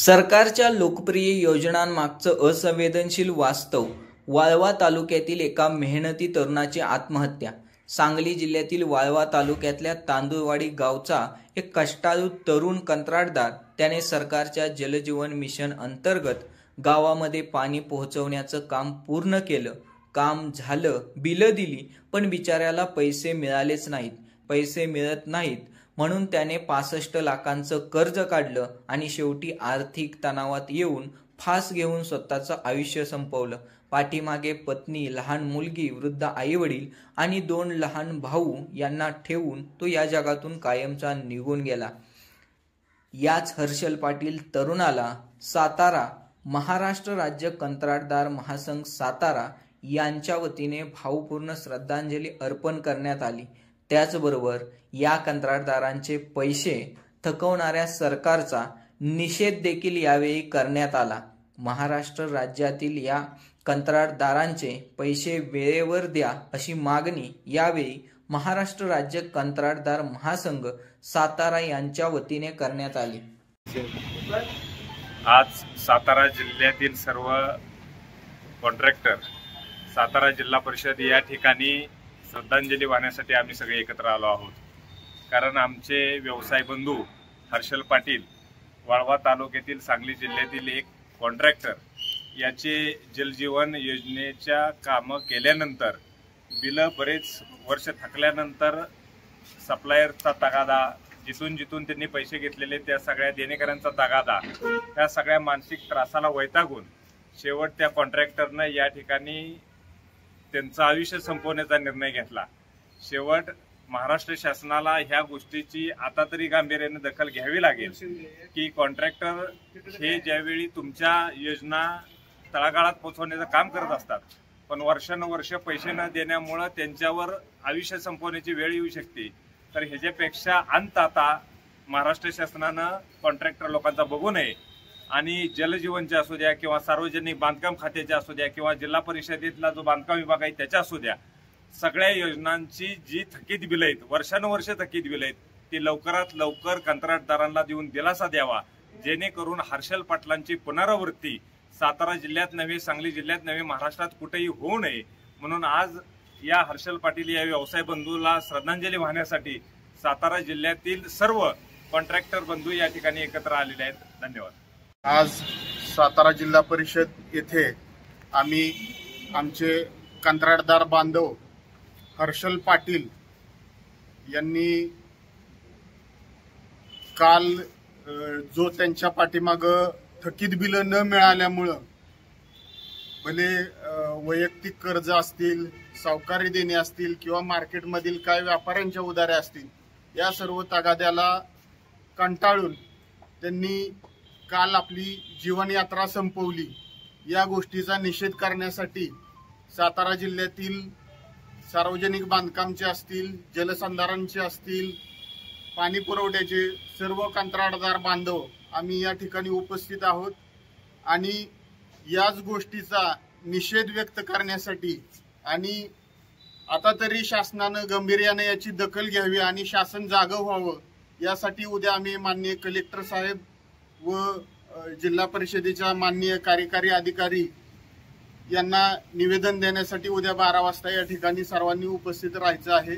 सरकारच्या लोकप्रिय योजनांमागचं असंवेदनशील वास्तव. वाळवा तालुक्यातील एका मेहनती तरुणाची आत्महत्या. सांगली जिल्ह्यातील वाळवा तालुक्यातल्या तांदूळवाडी गावचा एक कष्टाळू तरुण कंत्राटदार. त्याने सरकारच्या जलजीवन मिशन अंतर्गत गावामध्ये पाणी पोहोचवण्याचं काम पूर्ण केलं. काम झालं, बिलं दिली, पण बिचाऱ्याला पैसे मिळालेच नाहीत. पैसे मिळत नाहीत म्हणून त्याने 65 लाखांचं कर्ज काढलं आणि शेवटी आर्थिक तणावात येऊन फास घेऊन स्वतःचं आयुष्य संपवलं. पाठीमागे पत्नी, लहान मुलगी, वृद्ध आईवडील आणि 2 लहान भाऊ यांना ठेवून तो या जगातून कायमचा निघून गेला. याच हर्षल पाटील तरुणाला सातारा महाराष्ट्र राज्य कंत्राटदार महासंघ सातारा यांच्या वतीने भावपूर्ण श्रद्धांजली अर्पण करण्यात आली. त्याचबरोबर या कंत्राटदारांचे पैसे थकवणाऱ्या सरकारचा निषेध देखील यावेळी करण्यात आला. महाराष्ट्र राज्यातील या कंत्राटदारांचे पैसे वेळेवर द्या अशी मागणी यावेळी महाराष्ट्र राज्य कंत्राटदार महासंघ सातारा यांच्या वतीने करण्यात आली. आज सातारा जिल्ह्यातील सर्व कॉन्ट्रॅक्टर, सातारा जिल्हा परिषद या ठिकाणी श्रद्धांजली वाहण्यासाठी आम्ही सगळे एकत्र आलो आहोत. कारण आमचे व्यवसाय बंधू हर्षल पाटील, वाळवा तालुक्यातील सांगली जिल्ह्यातील एक कॉन्ट्रॅक्टर, याचे जलजीवन योजनेच्या कामं केल्यानंतर बिलं बरेच वर्ष थकल्यानंतर सप्लायरचा तगादा, जिथून त्यांनी पैसे घेतलेले त्या सगळ्या देणेकऱ्यांचा तगादा, त्या सगळ्या मानसिक त्रासाला वैतागून शेवट त्या कॉन्ट्रॅक्टरनं या ठिकाणी त्यांचं आयुष्य संपवण्याचा निर्णय घेतला. शेवट महाराष्ट्र शासनाला ह्या गोष्टीची आता तरी गांभीर्याने दखल घ्यावी लागेल की कॉन्ट्रॅक्टर हे ज्यावेळी तुमच्या योजना तळागाळात पोहोचवण्याचं काम करत असतात, पण वर्षानुवर्ष पैसे न देण्यामुळं त्यांच्यावर आयुष्य संपवण्याची वेळ येऊ शकते. तर ह्याच्यापेक्षा अंत आता महाराष्ट्र शासनानं कॉन्ट्रॅक्टर लोकांचा बघू नये आणि जलजीवनचे असू द्या किंवा सार्वजनिक बांधकाम खात्याचे असू द्या किंवा जिल्हा परिषदेतला जो बांधकाम विभाग आहे त्याच्या असू द्या, सगळ्या योजनांची जी थकीत बिलं आहेत, वर्षानुवर्ष थकीत बिलं आहेत, ती लवकरात लवकर कंत्राटदारांना देऊन दिलासा द्यावा, जेणेकरून हर्षल पाटलांची पुनरावृत्ती सातारा जिल्ह्यात नव्हे, सांगली जिल्ह्यात नव्हे, महाराष्ट्रात कुठेही होऊ नये. म्हणून आज या हर्षल पाटील या व्यवसाय बंधूला श्रद्धांजली वाहण्यासाठी सातारा जिल्ह्यातील सर्व कॉन्ट्रॅक्टर बंधू या ठिकाणी एकत्र आलेले आहेत. धन्यवाद. आज सातारा जिल्हा परिषद येथे आम्ही आमचे कंत्राटदार बांधव हर्षल पाटील यांनी काल जो त्यांच्या पाठीमागं थकीत बिलं न मिळाल्यामुळं भले वैयक्तिक कर्ज असतील, सावकारी देणे असतील किंवा मार्केटमधील काय व्यापाऱ्यांच्या उधाऱ्या असतील, या सर्व तगाद्याला कंटाळून त्यांनी काल आपली जीवनयात्रा संपवली. या गोष्टीचा निषेध करण्यासाठी सातारा जिल्ह्यातील सार्वजनिक बांधकामचे असतील, जलसंधारणचे असतील, पाणी पुरवठ्याचे सर्व कंत्राटदार बांधव आम्ही या ठिकाणी उपस्थित आहोत आणि याच गोष्टीचा निषेध व्यक्त करण्यासाठी आणि आता तरी शासनानं गांभीर्याने याची दखल घ्यावी आणि शासन जागं व्हावं यासाठी उद्या आम्ही माननीय कलेक्टर साहेब व जिल्हा परिषदेच्या माननीय कार्यकारी अधिकारी यांना निवेदन देण्यासाठी उद्या 12 वाजता या ठिकाणी सर्वांनी उपस्थित राहायचं आहे.